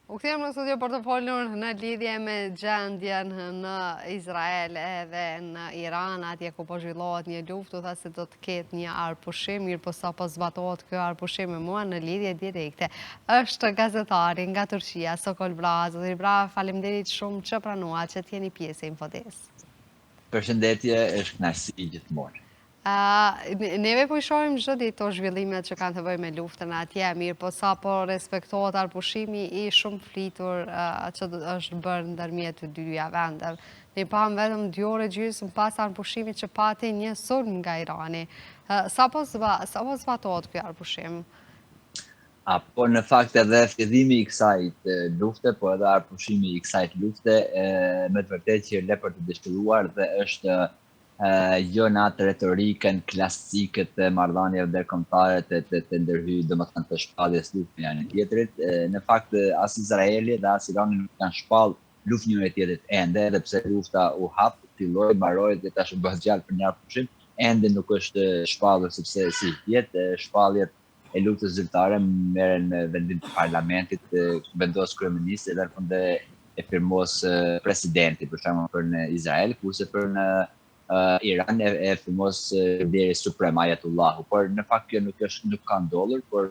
U kthejmë në studio për të folur në lidhje me gjendjen në Izrael edhe në Iran, atje ku po zhvillohet një luftë, u tha se do të ketë një arpushim, mirë po sa po zbatohet ky arpushim me mua në lidhje direkte. Është gazetari nga Turqia, Sokol Bra. Zotri Bra, faleminderit shumë që pranuat që t'jeni pjesë e Infodes. Përshëndetje, është kënaqësi gjithmonë. Neve po i shohim çdo ditë to zhvillimet që kanë të bëjnë me luftën atje, mirë po sa po respektohet arpushimi i shumë flitur që është bërë ndërmjet të dyja vendeve. Ne pam vetëm 2 orë gjysmë pas arpushimit që pati një sulm nga Irani. Sa po zbatohet ky arpushim? Po në fakt edhe fillimi i kësaj lufte, po edhe arpushimi i kësaj lufte, me të vërtetë që le për të dëshiruar dhe është jo në atë retorikën klasike të marrëdhënieve ndërkombëtare të ndërhyjë domethënë të shpalljes luftën janë tjetrit. Në fakt as Izraeli dhe as Irani nuk kanë shpall luftë njëri tjetrit ende, edhe pse lufta u hap, filloi, mbaroi dhe tash bëhet gjallë për një arpushim, ende nuk është shpallur sepse si jetë shpalljet e luftës zyrtare merren në vendim të parlamentit, vendos kryeministri dhe në fund e firmos presidenti, për shembull për në Izrael, kurse për në Iran e firmos deri Suprema Ayatollahu, por në fakt kjo nuk ka ndodhur, por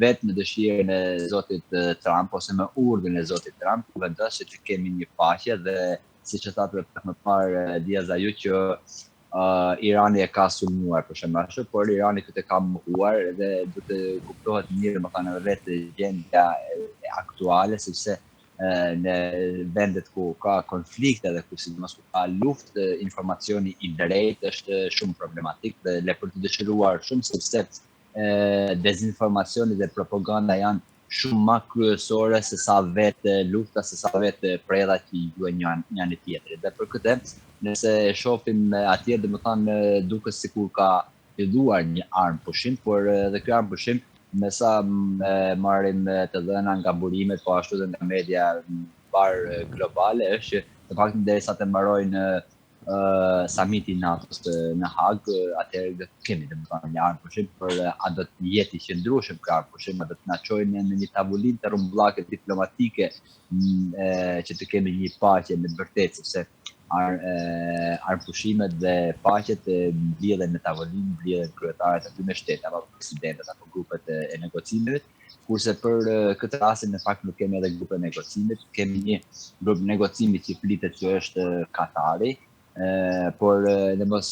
vetë në dëshirën e zotit Trump ose me urdhën e zotit Trump vendos që të kemi një paqe dhe siç e thatë më parë Diaz Ayu që Irani e ka sulmuar për shembull, por Irani këtë ka mohuar dhe do të kuptohet mirë më kanë vetë gjendja aktuale sepse në vendet ku ka konflikte dhe ku sidomos ku ka luftë, informacioni i drejtë është shumë problematik dhe le për të dëshiruar shumë sepse dezinformacioni dhe propaganda janë shumë më kryesore se sa vetë lufta, se sa vetë prerja që i duhen njëri tjetrit. Dhe për këtë, nëse shohim atje, domethënë duket sikur ka filluar një armpushim, por edhe ky armpushim me sa marrim të dhëna nga burimet, po ashtu dhe nga media globale, është që në faktin derisa të mbarojnë samiti NATO-s në Hag, atëherë do të kemi domethënë një armpushim, por a do të jetë i qëndrueshëm ky armpushim, a do të na çojnë në një tavulinë të rrumbullake diplomatike që të kemi një paqe me të vërtetë, sepse arpushimet dhe paqet mbledhen në tavolinë, mbledhen kryetarët e aty me shtetet apo presidentët apo grupet e negocimeve, kurse për këtë rast në fakt nuk kemi edhe grupe negocimit, kemi një grup negocimi që flitet që është Katari, por ne mos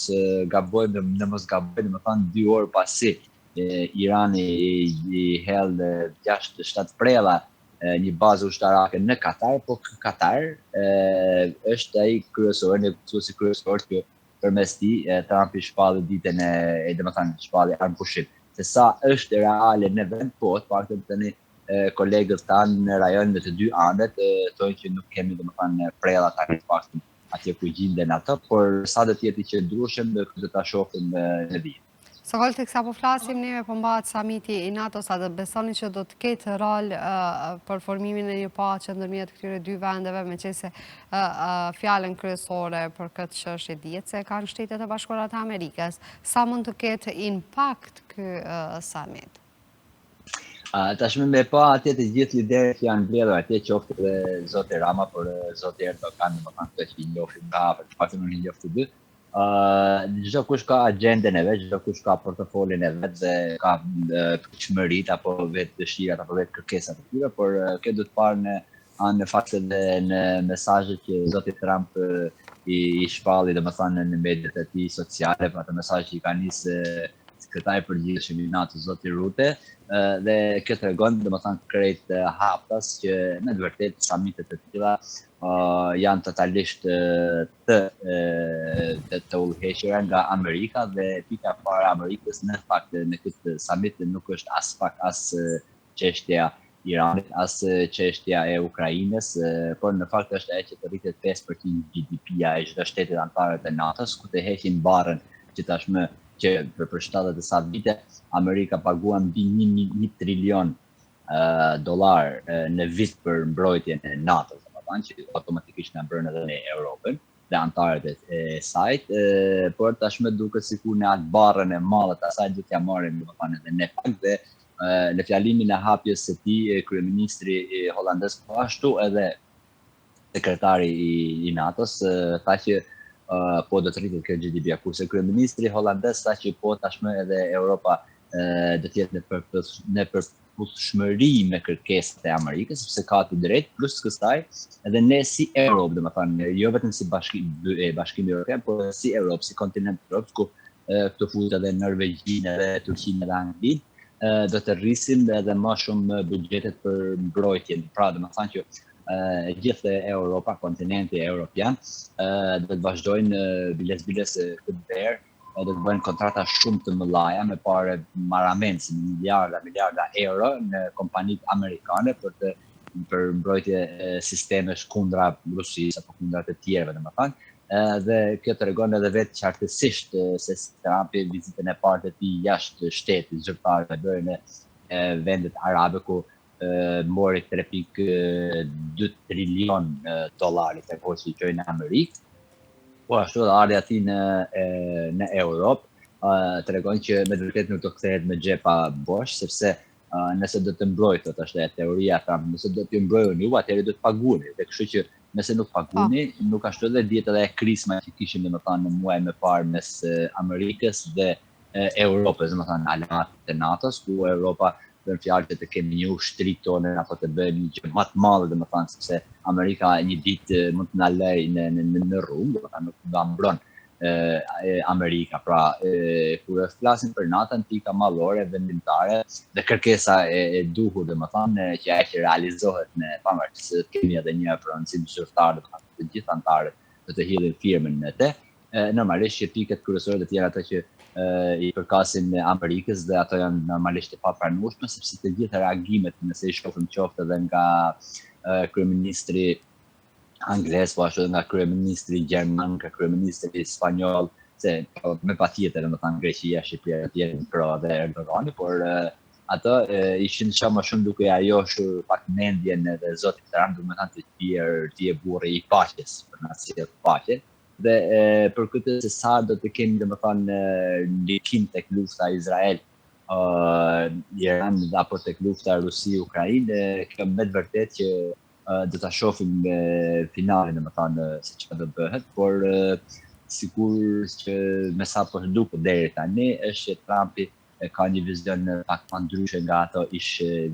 gabojmë, domethënë 2 orë pasi Irani i hell 6-7 prella një bazë ushtarake në Katar, po Katar është ai kryesor, negociuesi kryesor që përmes tij Trumpi shpalli ditën e domethënë shpalli armpushim. Se sa është reale në vend, po të paktën tani kolegët tanë në rajon në të dy anët thonë që nuk kemi domethënë prella tani të paktën atje ku gjenden ato, por sa do të jetë i qëndrueshëm do ta shohim në vijim. Sokol, teksa po flasim neve po mbahet samiti i NATO-s, a do besoni që do të ketë rol për formimin e një paqe ndërmjet këtyre dy vendeve, meqense fjalën kryesore për këtë çështje dihet se kanë Shtetet e Bashkuara të Amerikës. Sa mund të ketë impakt ky samit? Tashmë me pa atje të gjithë liderët që janë mbledhur atje, qoftë edhe zoti Rama, por zoti Erdogan, domethënë këtë që i njohim nga fakti nuk i njoh të dy. Çdo kush ka agjendën e vet, çdo kush ka portofolin e vet dhe ka çmërit apo vetë dëshirat apo vetë kërkesat e tyre, por kjo do të parë në fakt edhe në mesazhet që zoti Trump i shpalli domethënë në mediat e tij sociale, për ato mesazhe që i ka nisë sekretari i përgjithshëm i NATO zoti Rutte, dhe kjo tregon domethënë krejt haptas që në të vërtetë samitet e tilla janë totalisht të udhëhequra nga Amerika dhe pika e parë e Amerikës në fakt në këtë samit nuk është as pak as çështja Iranit, as çështja e Ukrainës, por në fakt është ajo që të rritet 5% GDP-ja e çdo shtetit anëtare të NATO-s, ku të heqin barrën që tashmë që për 70 e sa vite Amerika paguan mbi 1 trilion dollar në vit për mbrojtjen e NATO-s, që automatikisht në bërën edhe në Europën dhe antarët e sajt, por tashmë duket sikur në atë barrën e madhe të asaj do t'ja marrim domethënë edhe ne pak dhe në fjalimin e hapjes së tij kryeministri holandez po ashtu edhe sekretari i NATO-s tha që po do të rritet kjo GDP-a, kurse kryeministri holandez tha që po tashmë edhe Europa do të jetë në përputhshmëri me kërkesat e Amerikës, sepse ka të drejtë, plus kësaj edhe ne si Europë, domethënë jo vetëm si bashkimi evropian, por si Europë, si kontinent evropian, ku këtu futet edhe Norvegjinë, edhe Turqinë, edhe Anglinë, do të rrisim edhe më shumë buxhetet për mbrojtjen. Pra, domethënë që gjithë Europa, kontinenti evropian, do të vazhdojnë biles këtë verë, do të bëjnë kontrata shumë të mëdha me parë marramendse miliarda euro në kompanitë amerikane për mbrojtje sistemesh kundra Rusisë apo kundra të tjerëve, domethënë. Dhe kjo tregon edhe vetë qartësisht se Trumpi vizitën e parë të tij jashtë shtetit zyrtar të bërë në vendet arabe ku mori 3.2 trilion dollari të që i qojnë në Amerikë. Po ashtu edhe ardhi aty në Europë, tregon që me vërtet nuk do kthehet me xhepa bosh, sepse nëse do të mbrojë, thotë është e teoria, nëse do të mbrojnë ju, atëherë do të paguani. Dhe kështu që nëse nuk paguni, nuk ashtu edhe dihet edhe krizma që kishim domethënë në muaj më parë mes Amerikës dhe Europës, domethënë aleat të NATO-s, ku Europa për fjalë që të kemi një ushtri tonë apo të bëjmë një gjë më të madhe, domethënë sepse Amerika një ditë mund të na lejë në rrugë, domethënë nuk do mbron Amerika. Pra, kur flasim për NATO, tika mallore, vendimtare dhe kërkesa e duhur, domethënë që ajo që realizohet në pavarësisht se kemi edhe një proncim zyrtar, domethënë të gjithë anëtarët do të hidhin firmën në të. Normalisht që pikat kryesore të tjera ato që i përkasin Amerikës dhe ato janë normalisht të papranueshme, sepse të gjitha reagimet nëse i shohim qoftë edhe nga kryeministri anglez, po ashtu nga kryeministri gjerman, nga kryeministri spanjoll, se me patjetër domethënë Greqia, Shqipëria të tjerë pro dhe Erdogani, por ato ishin më shumë duke ajoshur pak mendjen edhe zotit Trump, domethënë të tjerë burri i paqes, për na sjellë paqe. Dhe për këtë se sa do të kemi domethënë ndikim tek lufta Izrael Iran apo tek lufta Rusi-Ukrainë, kjo me të vërtetë që do ta shohim finalin domethënë se çfarë do bëhet, por sigur që me sa po duket deri tani është që Trumpi ka një vizion pak më ndryshe nga ato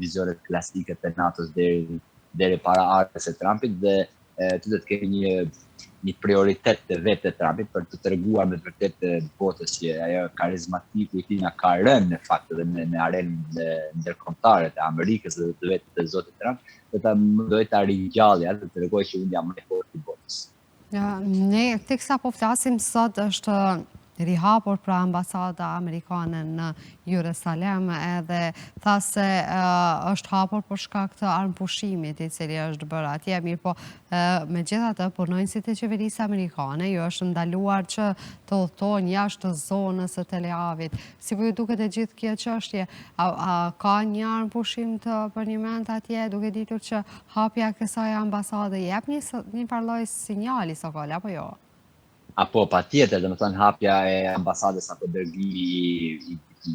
vizionet klasike të NATO-s deri para ardhes së Trumpit, dhe të do të kemi një prioritet të vetë të Trumpit për të treguar me vërtet botës që ajo karizmatiku i tij na ka rënë në fakt edhe në arenën ndërkombëtare të Amerikës dhe të vetë të zotit Trump, do ta ringjallë dhe të tregojë që unë jam më i fortë i botës. Ne teksa po flasim sot është rihapur pra ambasada amerikane në Jerusalem, edhe tha se është hapur për shkak të armëpushimit i cili është bërë atje, mirë po megjithatë punonjësit e qeverisë amerikane ju është ndaluar që të udhtojnë jashtë zonës së Tel Avivit. Si po ju duket e gjithë kjo çështje, ka një armëpushim të për një moment atje, duke ditur që hapja e kësaj ambasade jep një farloj sinjali Sokol, apo jo? Apo patjetër, domethënë hapja e ambasadës apo dërgimi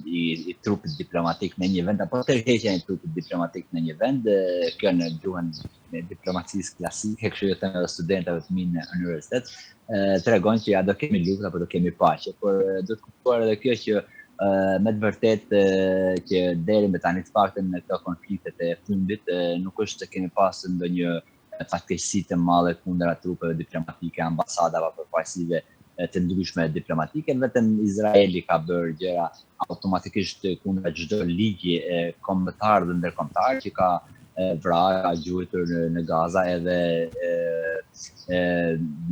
i trupit diplomatik në një vend apo tërheqja e trupit diplomatik në një vend, kjo në gjuhën e diplomacisë klasike, kështu që thënë edhe studentëve të mi në universitet, tregon që ja do kemi luftë apo do kemi paqe, por do të kuptuar edhe kjo që me të vërtetë që deri me tani të paktën në këto konfliktet e fundit nuk është se kemi pasur ndonjë fatkeqësi të madhe kundër trupeve diplomatike, ambasadave apo përfaqësive të ndryshme diplomatike, vetëm Izraeli ka bërë gjëra automatikisht kundër çdo ligji kombëtar dhe ndërkombëtar që ka vrarë, ka gjuajtur në Gaza edhe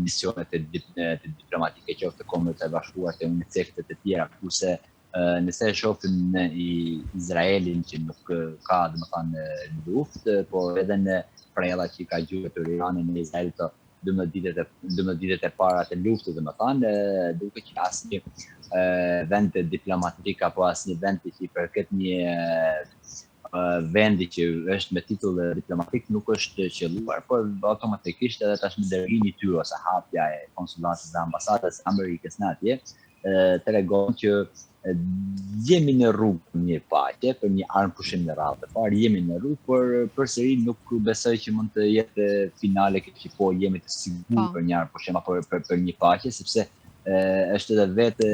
misionet diplomatike qoftë të Kombeve të Bashkuara, të UNICEF të tjera, kurse nëse shohim Izraelin që nuk ka domethënë luftë, por edhe në prella që ka gjuajtur Irani në Izrael të 12 ditët e para të luftës, domethënë duke që asnjë vend diplomatik apo asnjë vend që i përket një vendi që është me titull diplomatik nuk është qelluar, por automatikisht edhe tashmë dërgimi i tyre ose hapja e konsulatës dhe ambasadës Amerikës në atje tregon që jemi në rrugë për një paqe, për një armëpushim në radhë të parë, jemi në rrugë, por përsëri nuk besoj që mund të jetë finale që po jemi të sigurt për një armëpushim apo për një paqe, sepse është edhe vetë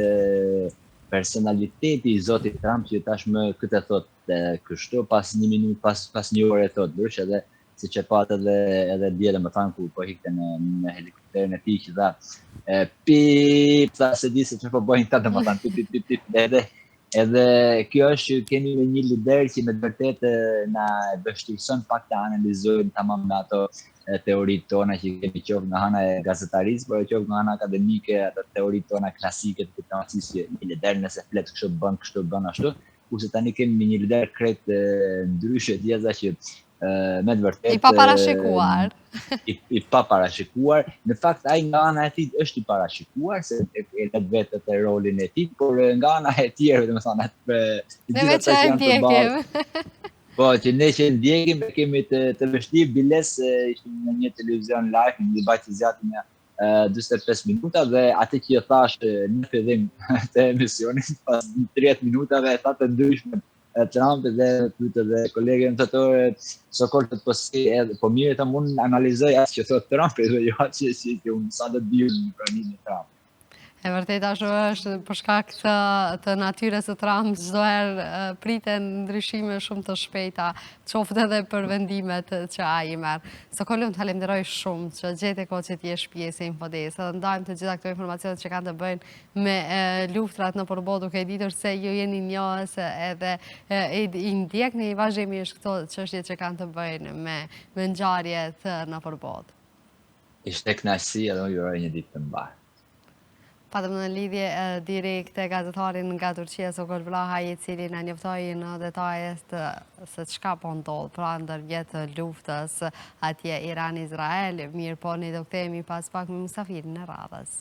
personaliteti i zotit Trump që tashmë këtë thotë kështu, pas një minutë, pas një ore thotë ndryshe, edhe siç e pat edhe dje domethënë ku po hikte në helikopterin e tij që tha pip, tha se di se çfarë po bëjnë ta domethënë pip edhe kjo është që kemi një lider që me të vërtetë na vështirëson pak të analizojmë tamam me ato teoritë tona që kemi qoftë nga ana e gazetarisë, por qoftë nga ana akademike, ato teoritë tona klasike të diplomacisë që një lider nëse flet kështu bën ashtu, kurse tani kemi një lider krejt ndryshe djeza që me të vërtetë i paparashikuar. I paparashikuar. Në fakt ai nga ana e tij është i parashikuar se e lë vetë të rolin e tij, por nga ana e tjerë, domethënë ne vetë e ndjekim. Po, që ne që ndjekim kemi të vështirë biles ishim në një televizion live, në një debat që zgjati një 45 minuta dhe atë që thash në fillim të emisionit pas 30 minutave tha të ndryshme Trump dhe pyet edhe kolegën totore sokol të posi edhe po mirë ta mund analizoj atë që thot Trump dhe jo atë që unë sa të di në pranimin e Trump. E vërtet ashtu është për shkak të natyrës së Trump çdo herë priten ndryshime shumë të shpejta, qoftë edhe për vendimet që ai merr. Sokol, unë falenderoj shumë që gjete kohë që t'jesh pjesë e Infodesë. Dhe ndajmë të gjitha këto informacionet që kanë të bëjnë me luftrat në përballë, duke ditur se ju jeni njohës edhe i ndjekni vazhdimisht këto çështje që kanë të bëjnë me ngjarjet në përballë. Ishte kënaqësi edhe unë ju uroj një ditë të mbarë. Patëm në lidhje direkte gazetarin nga Turqia Sokol Vlahaj, i cili na njoftoi në detajet se çka po ndodh pra ndërmjet luftës atje Iran-Izrael. Mirë po, ne do kthehemi pas pak me mysafirin e radhës.